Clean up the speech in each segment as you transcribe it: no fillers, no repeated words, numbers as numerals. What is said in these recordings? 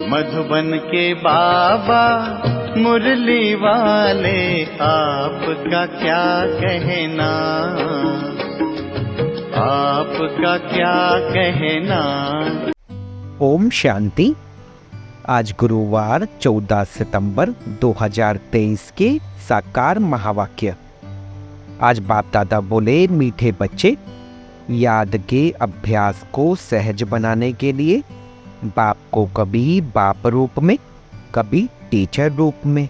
मधुबन के बाबा मुरली वाले, आपका क्या कहना, आपका क्या कहना। ओम शांति। आज गुरुवार 14 सितंबर 2023 के साकार महावाक्य। आज बाप दादा बोले, मीठे बच्चे, याद के अभ्यास को सहज बनाने के लिए बाप को कभी बाप रूप में, कभी टीचर रूप में,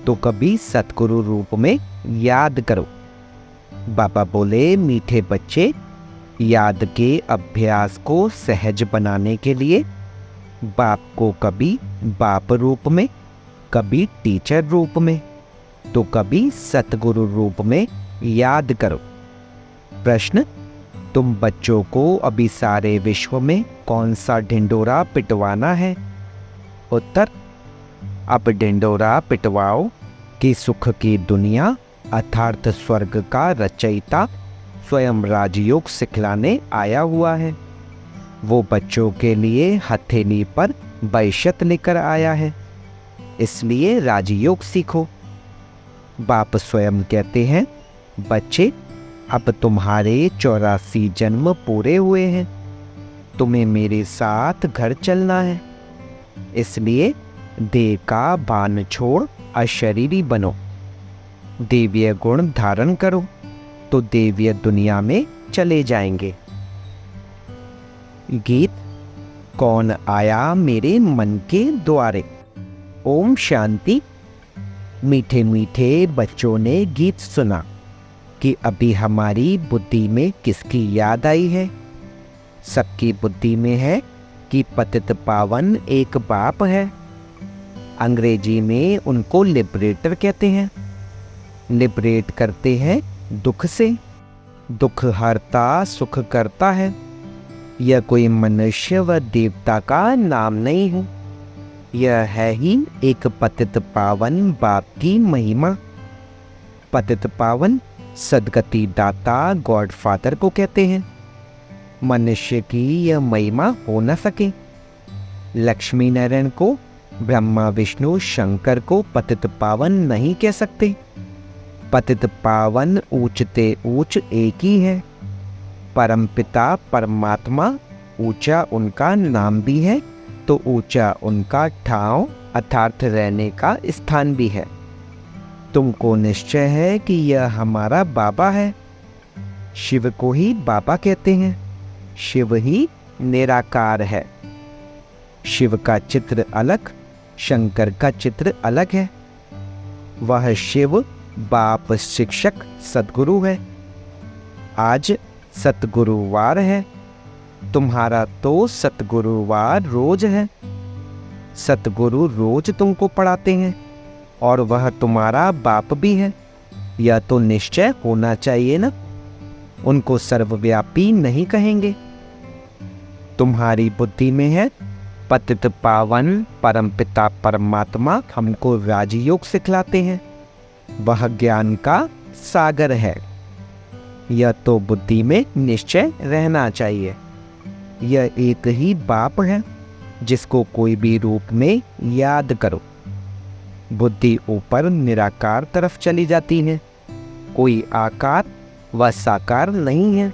तो कभी सतगुरु रूप में याद करो। बाबा बोले, मीठे बच्चे, याद के अभ्यास को सहज बनाने के लिए बाप को कभी बाप रूप में, कभी टीचर रूप में, तो कभी सतगुरु रूप में याद करो। प्रश्न, तुम बच्चों को अभी सारे विश्व में कौन सा ढिंडोरा पिटवाना है? उत्तर, अब ढिंडोरा पिटवाओ कि सुख की दुनिया अर्थात स्वर्ग का रचयिता स्वयं राजयोग सिखलाने आया हुआ है। वो बच्चों के लिए हथेली पर बैशत लेकर आया है, इसलिए राजयोग सीखो। बाप स्वयं कहते हैं, बच्चे, अब तुम्हारे 84 जन्म पूरे हुए हैं, तुम्हें मेरे साथ घर चलना है। इसलिए देह का भान छोड़ अशरीरी बनो, देवीय गुण धारण करो, तो देवीय दुनिया में चले जाएंगे। गीत, कौन आया मेरे मन के द्वारे। ओम शांति। मीठे मीठे बच्चों ने गीत सुना कि अभी हमारी बुद्धि में किसकी याद आई है? सबकी बुद्धि में है कि पतित पावन एक बाप है। अंग्रेजी में उनको लिबरेटर कहते हैं। लिबरेट करते हैं दुख से, दुख हरता सुख करता है। यह कोई मनुष्य व देवता का नाम नहीं है, यह है ही एक पतित पावन बाप की महिमा। पतित पावन सदगति दाता गॉड फादर को कहते हैं। मनुष्य की यह महिमा हो न सके। लक्ष्मी नारायण को, ब्रह्मा विष्णु शंकर को पतित पावन नहीं कह सकते। पतित पावन ऊंचते ऊंच एक ही है। परमपिता परमात्मा ऊंचा उनका नाम भी है, तो ऊंचा उनका ठाव अर्थात रहने का स्थान भी है। तुमको निश्चय है कि यह हमारा बाबा है। शिव को ही बाबा कहते हैं। शिव ही निराकार है। शिव का चित्र अलग, शंकर का चित्र अलग है। वह शिव बाप शिक्षक सतगुरु है। आज सतगुरुवार है। तुम्हारा तो सतगुरुवार रोज है। सतगुरु रोज तुमको पढ़ाते हैं और वह तुम्हारा बाप भी है। यह तो निश्चय होना चाहिए ना। उनको सर्वव्यापी नहीं कहेंगे। तुम्हारी बुद्धि में है पतित पावन परमपिता परमात्मा हमको राजयोग सिखलाते हैं। वह ज्ञान का सागर है। यह तो बुद्धि में निश्चय रहना चाहिए। यह एक ही बाप है जिसको कोई भी रूप में याद करो। बुद्धि ऊपर निराकार तरफ चली जाती है। कोई आकार व साकार नहीं है।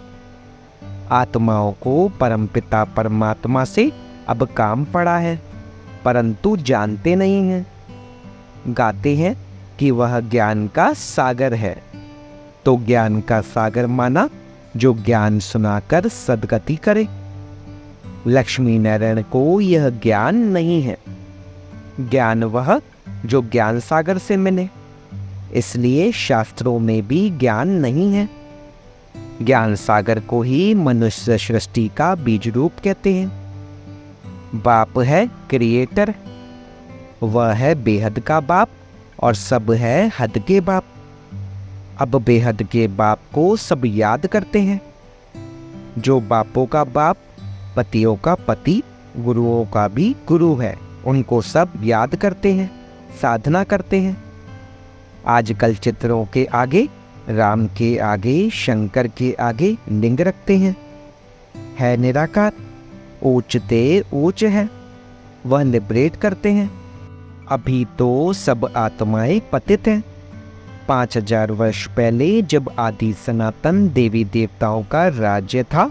आत्माओं को परमपिता परमात्मा से अब काम पड़ा है, परंतु जानते नहीं हैं। गाते हैं कि वह ज्ञान का सागर है, तो ज्ञान का सागर माना जो ज्ञान सुनाकर सदगति करे। लक्ष्मी नारायण को यह ज्ञान नहीं है। ज्ञान वह जो ज्ञान सागर से मिले, इसलिए शास्त्रों में भी ज्ञान नहीं है। ज्ञान सागर को ही मनुष्य सृष्टि का बीज रूप कहते हैं। बाप है क्रिएटर, वह है बेहद का बाप और सब है हद के बाप। अब बेहद के बाप को सब याद करते हैं। जो बापों का बाप, पतियों का पति, गुरुओं का भी गुरु है, उनको सब याद करते हैं, साधना करते हैं। आजकल चित्रों के आगे, राम के आगे, शंकर के आगे लिंग रखते हैं। है निराकार, ऊंचते ऊंच है। वह लिबरेट करते हैं। अभी तो सब आत्माएं पतित हैं। 5000 वर्ष पहले जब आदि सनातन देवी देवताओं का राज्य था,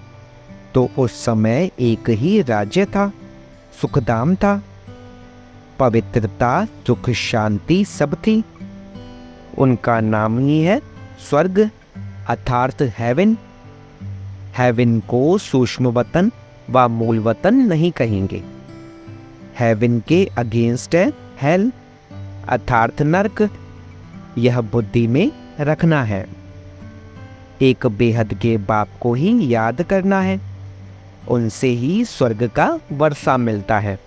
तो उस समय एक ही राज्य था, सुखधाम था। पवित्रता, सुख, शांति सब थी। उनका नाम ही है स्वर्ग, अर्थात हेवन। हेवन को सूक्ष्म वतन व मूल वतन नहीं कहेंगे। हेवन के अगेंस्ट है हेल, अर्थात नरक। यह बुद्धि में रखना है। एक बेहद के बाप को ही याद करना है, उनसे ही स्वर्ग का वर्षा मिलता है।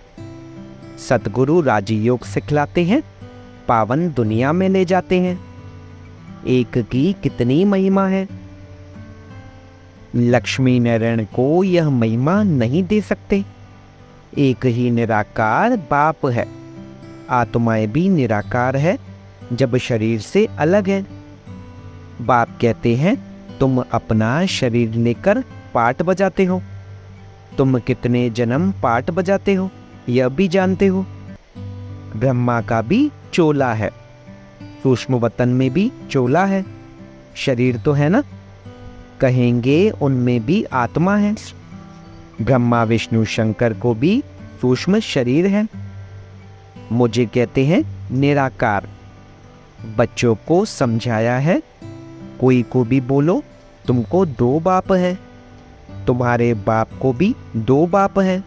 सतगुरु राजयोग सिखलाते हैं, पावन दुनिया में ले जाते हैं। एक की कितनी महिमा है। लक्ष्मी नारायण को यह महिमा नहीं दे सकते। एक ही निराकार बाप है। आत्माएं भी निराकार है, जब शरीर से अलग है। बाप कहते हैं, तुम अपना शरीर लेकर पाट बजाते हो। तुम कितने जन्म पाट बजाते हो यह भी जानते हो। ब्रह्मा का भी चोला है, सूक्ष्म वतन में भी चोला है। शरीर तो है ना, कहेंगे उनमें भी आत्मा है। ब्रह्मा विष्णु शंकर को भी सूक्ष्म शरीर है। मुझे कहते हैं निराकार। बच्चों को समझाया है, कोई को भी बोलो तुमको 2 बाप हैं, तुम्हारे बाप को भी 2 बाप हैं।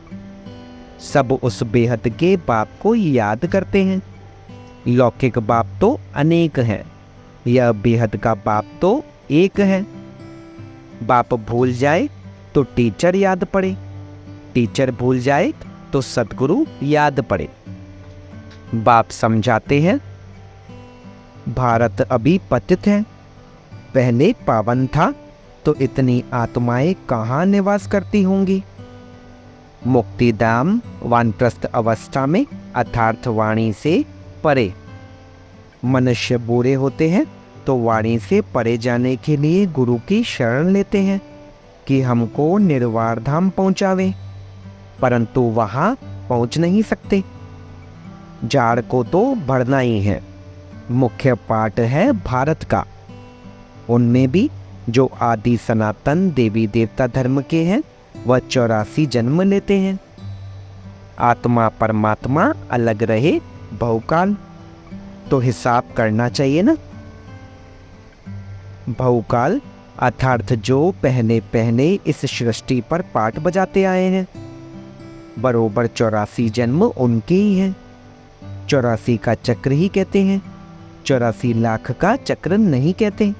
सब उस बेहद के बाप को याद करते हैं। लौकिक बाप तो अनेक हैं, यह बेहद का बाप तो एक है। बाप भूल जाए तो टीचर याद पड़े, टीचर भूल जाए तो सतगुरु याद पड़े। बाप समझाते हैं, भारत अभी पतित है, पहले पावन था, तो इतनी आत्माएं कहाँ निवास करती होंगी। मुक्तिधाम वानप्रस्थ अवस्था में अर्थात वाणी से परे। मनुष्य बुरे होते हैं तो वाणी से परे जाने के लिए गुरु की शरण लेते हैं कि हमको निर्वाण धाम पहुंचावे, परंतु वहां पहुंच नहीं सकते। जाड़ को तो बढ़ना ही है। मुख्य पाठ है भारत का। उनमें भी जो आदि सनातन देवी देवता धर्म के हैं, वह 84 जन्म लेते हैं। आत्मा परमात्मा अलग रहे बहुकाल, तो हिसाब करना चाहिए ना। बहुकाल अर्थात जो पहले पहले इस सृष्टि पर पाठ बजाते आए हैं, बरोबर 84 जन्म उनके ही हैं। 84 का चक्र ही कहते हैं, 84 लाख का चक्र नहीं कहते।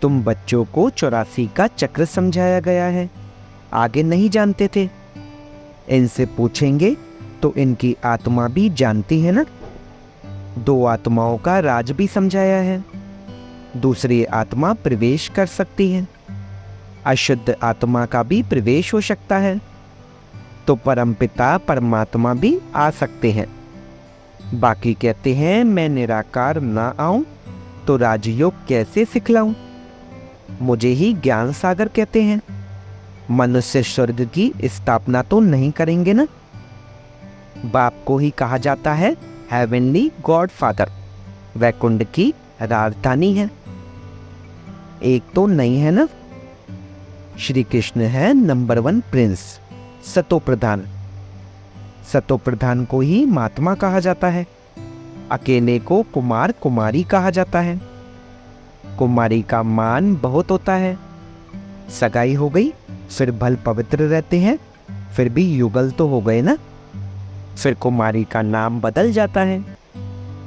तुम बच्चों को 84 का चक्र समझाया गया है, आगे नहीं जानते थे। इनसे पूछेंगे तो इनकी आत्मा भी जानती है ना। 2 आत्माओं का राज भी समझाया है। दूसरी आत्मा प्रवेश कर सकती है, अशुद्ध आत्मा का भी प्रवेश हो सकता है, तो परमपिता परमात्मा भी आ सकते हैं। बाकी कहते हैं मैं निराकार ना आऊं तो राजयोग कैसे सिखलाऊं। मुझे ही ज्ञान सागर कहते हैं। मनुष्य स्वर्ग की स्थापना तो नहीं करेंगे ना। बाप को ही कहा जाता है हेवनली गॉड फादर, वैकुंठ की राजधानी है। एक तो नहीं है ना। श्री कृष्ण है नंबर 1 प्रिंस, सतो प्रधान। सतो प्रधान को ही महात्मा कहा जाता है। अकेले को कुमार कुमारी कहा जाता है। कुमारी का मान बहुत होता है। सगाई हो गई फिर भल पवित्र रहते हैं, फिर भी युगल तो हो गए ना। फिर कुमारी का नाम बदल जाता है,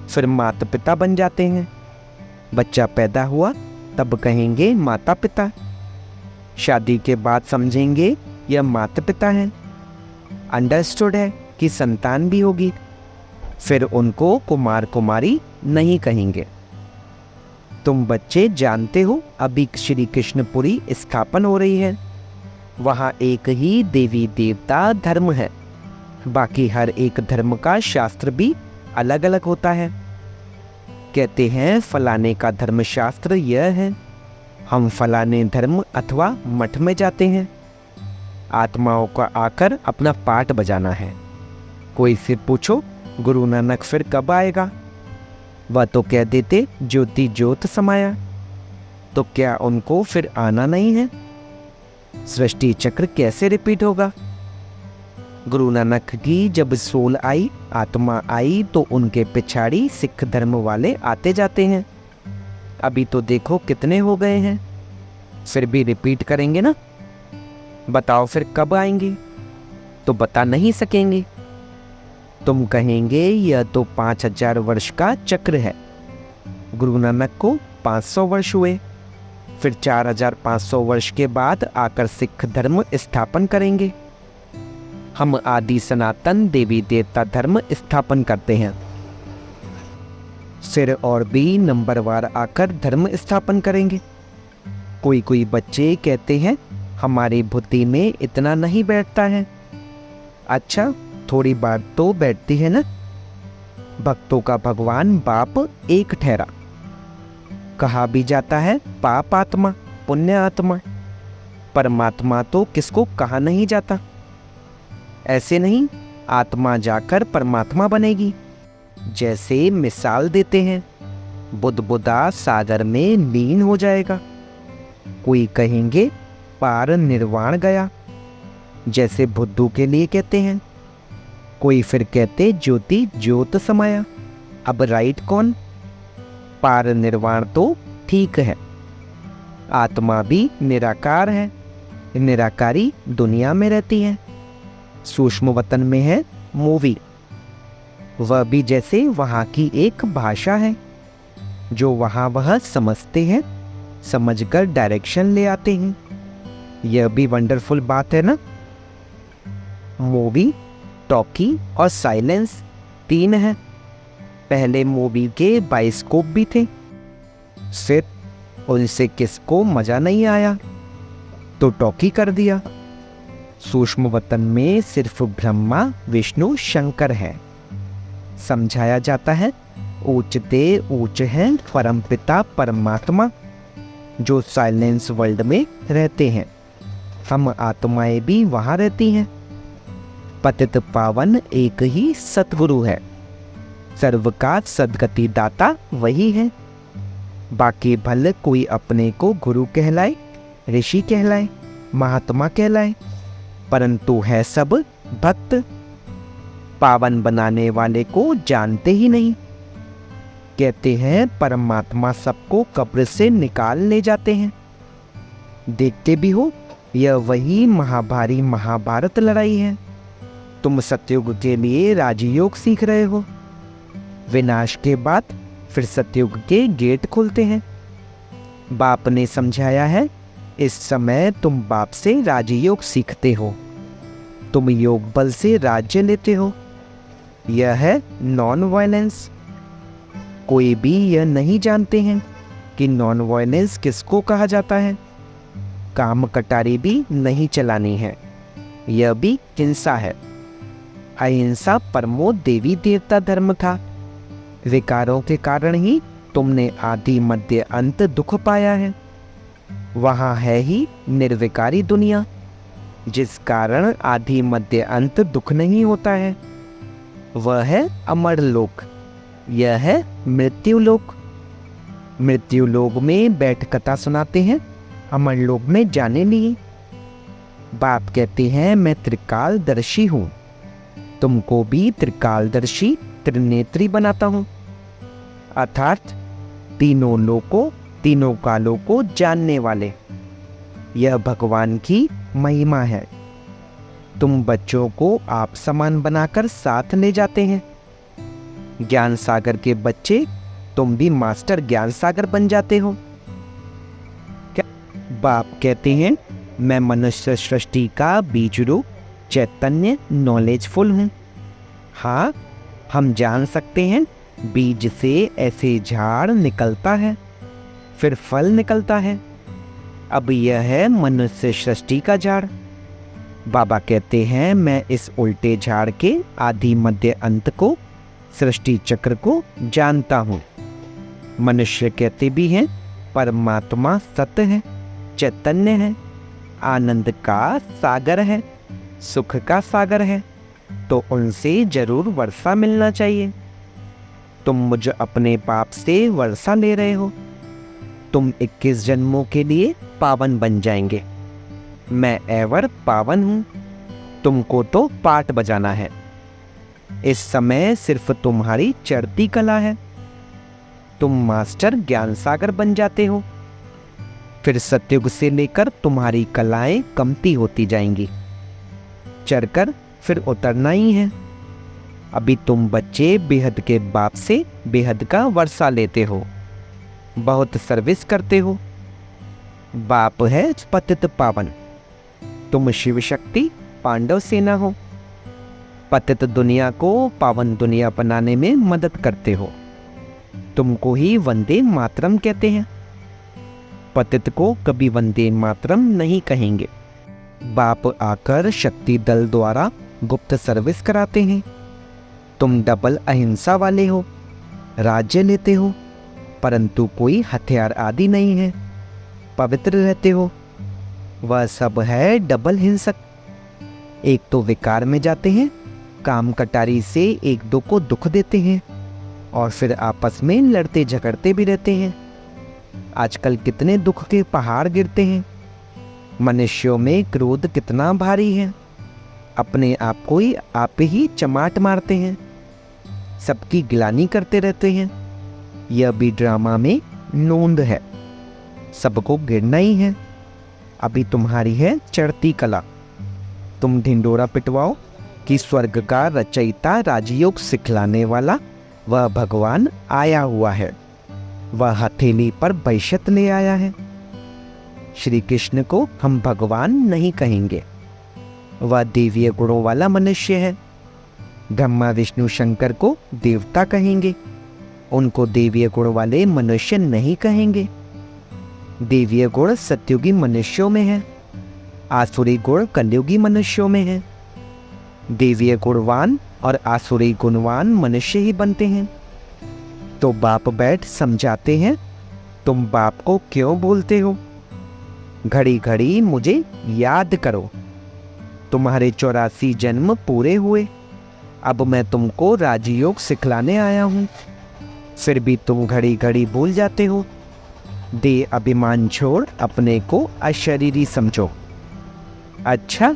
फिर माता पिता बन जाते हैं। बच्चा पैदा हुआ तब कहेंगे माता पिता, शादी के बाद समझेंगे यह माता पिता हैं। अंडरस्टूड है कि संतान भी होगी, फिर उनको कुमार कुमारी नहीं कहेंगे। तुम बच्चे जानते हो अभी श्री कृष्णपुरी स्थापन हो रही है। वहाँ एक ही देवी देवता धर्म है, बाकी हर एक धर्म का शास्त्र भी अलग अलग होता है। कहते हैं फलाने का धर्मशास्त्र यह है, हम फलाने धर्म अथवा मठ में जाते हैं। आत्माओं का आकर अपना पाठ बजाना है। कोई से पूछो गुरु नानक फिर कब आएगा, वह तो कह देते ज्योति ज्योत समाया। तो क्या उनको फिर आना नहीं है? सृष्टि चक्र कैसे रिपीट होगा? गुरु नानक की जब सोल आई, आत्मा आई, तो उनके पिछाड़ी सिख धर्म वाले आते जाते हैं। अभी तो देखो कितने हो गए हैं, फिर भी रिपीट करेंगे ना। बताओ फिर कब आएंगे? तो बता नहीं सकेंगे। तुम कहेंगे यह तो 5000 वर्ष का चक्र है। गुरु नानक को 500 वर्ष हुए, फिर 4500 वर्ष के बाद आकर सिख धर्म स्थापन करेंगे। हम आदि सनातन देवी देवता धर्म स्थापन करते हैं, फिर और भी नंबरवार आकर धर्म स्थापन करेंगे। कोई कोई बच्चे कहते हैं हमारी बुद्धि में इतना नहीं बैठता है। अच्छा, थोड़ी बात तो बैठती है ना। भक्तों का भगवान बाप एक ठहरा। कहा भी जाता है पाप आत्मा, पुण्य आत्मा। परमात्मा तो किसको कहा नहीं जाता। ऐसे नहीं आत्मा जाकर परमात्मा बनेगी। जैसे मिसाल देते हैं, बुदबुदा सागर में लीन हो जाएगा। कोई कहेंगे पार निर्वाण गया, जैसे बुद्धू के लिए कहते हैं। कोई फिर कहते ज्योति ज्योत समाया। अब राइट कौन? पार निर्वाण तो ठीक है, आत्मा भी निराकार है। निराकारी दुनिया में रहती है, सूक्ष्म वतन में है मूवी। वह भी जैसे वहाँ की एक भाषा है, जो वहाँ वह समझते हैं, समझकर डायरेक्शन ले आते हैं। यह भी वंडरफुल बात है ना। मूवी, टॉकी और साइलेंस 3 है। पहले मूवी के बाइस्कोप भी थे, फिर उनसे किसको मजा नहीं आया तो टॉकी कर दिया। सूक्ष्म वतन में सिर्फ ब्रह्मा विष्णु शंकर है। समझाया जाता है ऊंचते ऊंच हैं परमपिता परमात्मा, जो साइलेंस वर्ल्ड में रहते हैं। हम आत्माएं भी वहाँ रहती हैं। पतित पावन एक ही सतगुरु है, सर्व का सदगति दाता वही है। बाकी भले कोई अपने को गुरु कहलाए, ऋषि कहलाए, महात्मा कहलाए, परंतु है सब भक्त। पावन बनाने वाले को जानते ही नहीं। कहते हैं परमात्मा सबको कब्र से निकाल ले जाते हैं। देखते भी हो, यह वही महाभारी महाभारत लड़ाई है। तुम सतयुग के लिए राजयोग सीख रहे हो। विनाश के बाद फिर सतयुग के गेट खुलते हैं। बाप ने समझाया है, इस समय तुम बाप से राजयोग सीखते हो। तुम योग बल से राज्य लेते हो। यह है नॉन वायलेंस। कोई भी यह नहीं जानते हैं कि नॉन वायलेंस किसको कहा जाता है। काम कटारी भी नहीं चलानी है, यह भी हिंसा है। अहिंसा परमो देवी देवता धर्म था। विकारों के कारण ही तुमने आदि मध्य अंत दुख पाया है। वहाँ है ही निर्विकारी दुनिया, जिस कारण आदि मध्य अंत दुख नहीं होता है। वह है अमर लोक, यह है मृत्यु लोक। मृत्यु लोक में बैठ कथा सुनाते हैं, अमर लोक में जाने लिए। बाप कहते हैं मैं त्रिकालदर्शी हूँ, तुमको भी त्रिकालदर्शी त्रिनेत्री बनाता हूँ। अर्थात तीनों लोकों तीनों कालों को जानने वाले। यह भगवान की महिमा है। तुम बच्चों को आप समान बनाकर साथ ले जाते हैं। ज्ञान सागर के बच्चे, तुम भी मास्टर ज्ञान सागर बन जाते हो। क्या बाप कहते हैं मैं मनुष्य सृष्टि का बीज रूप चैतन्य नॉलेजफुल हूँ। हाँ, हम जान सकते हैं बीज से ऐसे झाड़ निकलता है, फिर फल निकलता है। अब यह है मनुष्य सृष्टि का झाड़। बाबा कहते हैं मैं इस उल्टे झाड़ के आदि मध्य अंत को, सृष्टि चक्र को जानता हूँ। मनुष्य कहते भी हैं परमात्मा सत्य है, चैतन्य है, आनंद का सागर है, सुख का सागर है। तो उनसे जरूर वर्षा मिलना चाहिए। तुम मुझ अपने पाप से वर्षा ले रहे हो। तुम 21 जन्मों के लिए पावन बन जाएंगे। मैं एवर पावन हूँ। तुमको तो पाठ बजाना है। इस समय सिर्फ तुम्हारी चढ़ती कला है। तुम मास्टर ज्ञान सागर बन जाते हो। फिर सतयुग से लेकर तुम्हारी कलाएं कमती होती जाएंगी। चढ़कर फिर उतरना ही है। अभी तुम बच्चे बेहद के बाप से बेहद का वर्षा लेते हो, बहुत सर्विस करते हो। बाप है पतित पावन। तुम शिव शक्ति पांडव सेना हो। पतित दुनिया को पावन दुनिया बनाने में मदद करते हो। तुमको ही वंदे मातरम कहते हैं। पतित को कभी वंदे मातरम नहीं कहेंगे। बाप आकर शक्ति दल द्वारा गुप्त सर्विस कराते हैं। तुम डबल अहिंसा वाले हो, राज्य लेते हो, परंतु कोई हथियार आदि नहीं है। पवित्र रहते हो। वह सब है डबल हिंसक। एक तो विकार में जाते हैं, काम कटारी से एक दो को दुख देते हैं और फिर आपस में लड़ते झगड़ते भी रहते हैं। आजकल कितने दुख के पहाड़ गिरते हैं। मनुष्यों में क्रोध कितना भारी है। अपने आप को ही आप ही चमाट मारते हैं। सबकी गिलानी करते रहते हैं। यह भी ड्रामा में नोंद है। सबको गिरना ही है। अभी तुम्हारी है चढ़ती कला। तुम ढिंडोरा पिटवाओ कि स्वर्ग का रचयिता राजयोग सिखलाने वाला वह भगवान आया हुआ है। वह हथेली पर बैशत ले आया है। श्री कृष्ण को हम भगवान नहीं कहेंगे। वह देवीय गुणों वाला मनुष्य है। ब्रह्मा विष्णु शंकर को देवता कहेंगे। उनको देवीय गुण वाले मनुष्य नहीं कहेंगे। देवीय गुण सत्युगी मनुष्यों में है। आसुरी गुण कलयुगी मनुष्यों में है। देवीय गुणवान और आसुरी गुणवान मनुष्य ही बनते हैं। तो बाप बैठ समझाते हैं, तुम बाप को क्यों भूलते हो? घड़ी घड़ी मुझे याद करो। तुम्हारे 84 जन्म पूरे हुए। अब मैं तुमको राजयोग सिखलाने आया हूँ। फिर भी तुम घड़ी घड़ी भूल जाते हो। दे अभिमान छोड़ अपने को अशरीरी समझो। अच्छा,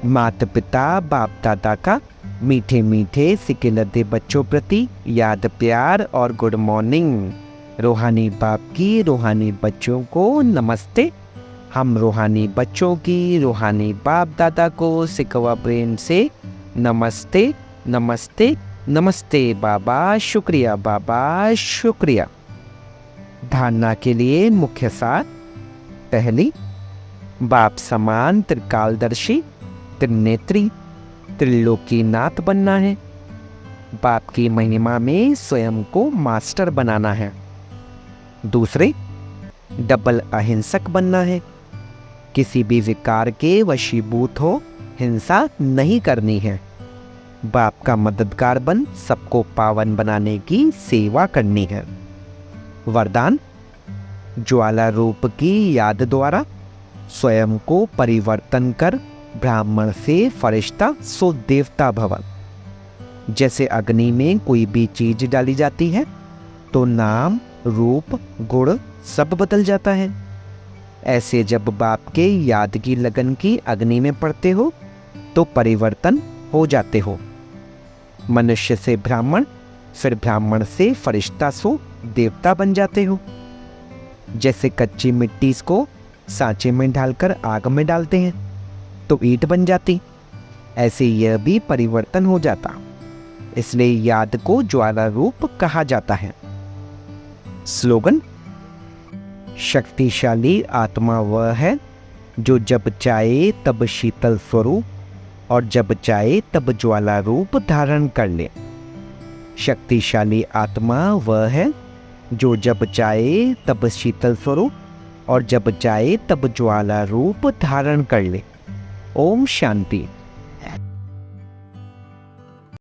माता पिता बाप दादा का मीठे मीठे सिकिलते बच्चों प्रति याद प्यार और गुड मॉर्निंग। रूहानी बाप की रूहानी बच्चों को नमस्ते। हम रूहानी बच्चों की रूहानी बाप दादा को सिकवा प्रेम से नमस्ते नमस्ते नमस्ते बाबा। शुक्रिया बाबा, शुक्रिया। धारणा के लिए मुख्य सार। पहली, बाप समान त्रिकालदर्शी त्रिनेत्री त्रिलोकीनाथ बनना है। बाप की महिमा में स्वयं को मास्टर बनाना है। दूसरे, डबल अहिंसक बनना है। किसी भी विकार के वशीभूत हो हिंसा नहीं करनी है। बाप का मददगार बन सबको पावन बनाने की सेवा करनी है। वरदान, ज्वाला रूप की याद द्वारा स्वयं को परिवर्तन कर ब्राह्मण से फरिश्ता सो देवता भव। जैसे अग्नि में कोई भी चीज डाली जाती है तो नाम रूप गुण सब बदल जाता है। ऐसे जब बाप के याद की लगन की अग्नि में पड़ते हो तो परिवर्तन हो जाते हो। मनुष्य से ब्राह्मण, फिर ब्राह्मण से फरिश्ता सो देवता बन जाते हो। जैसे कच्ची मिट्टी को सांचे में डालकर आग में डालते हैं तो ईंट बन जाती, ऐसे यह भी परिवर्तन हो जाता। इसलिए याद को ज्वाला रूप कहा जाता है। स्लोगन, शक्तिशाली आत्मा वह है जो जब चाहे तब शीतल स्वरूप और जब चाहे तब ज्वाला रूप धारण कर ले। शक्तिशाली आत्मा वह है जो जब चाहे तब शीतल स्वरूप और जब चाहे तब ज्वाला रूप धारण कर ले। ओम शांति।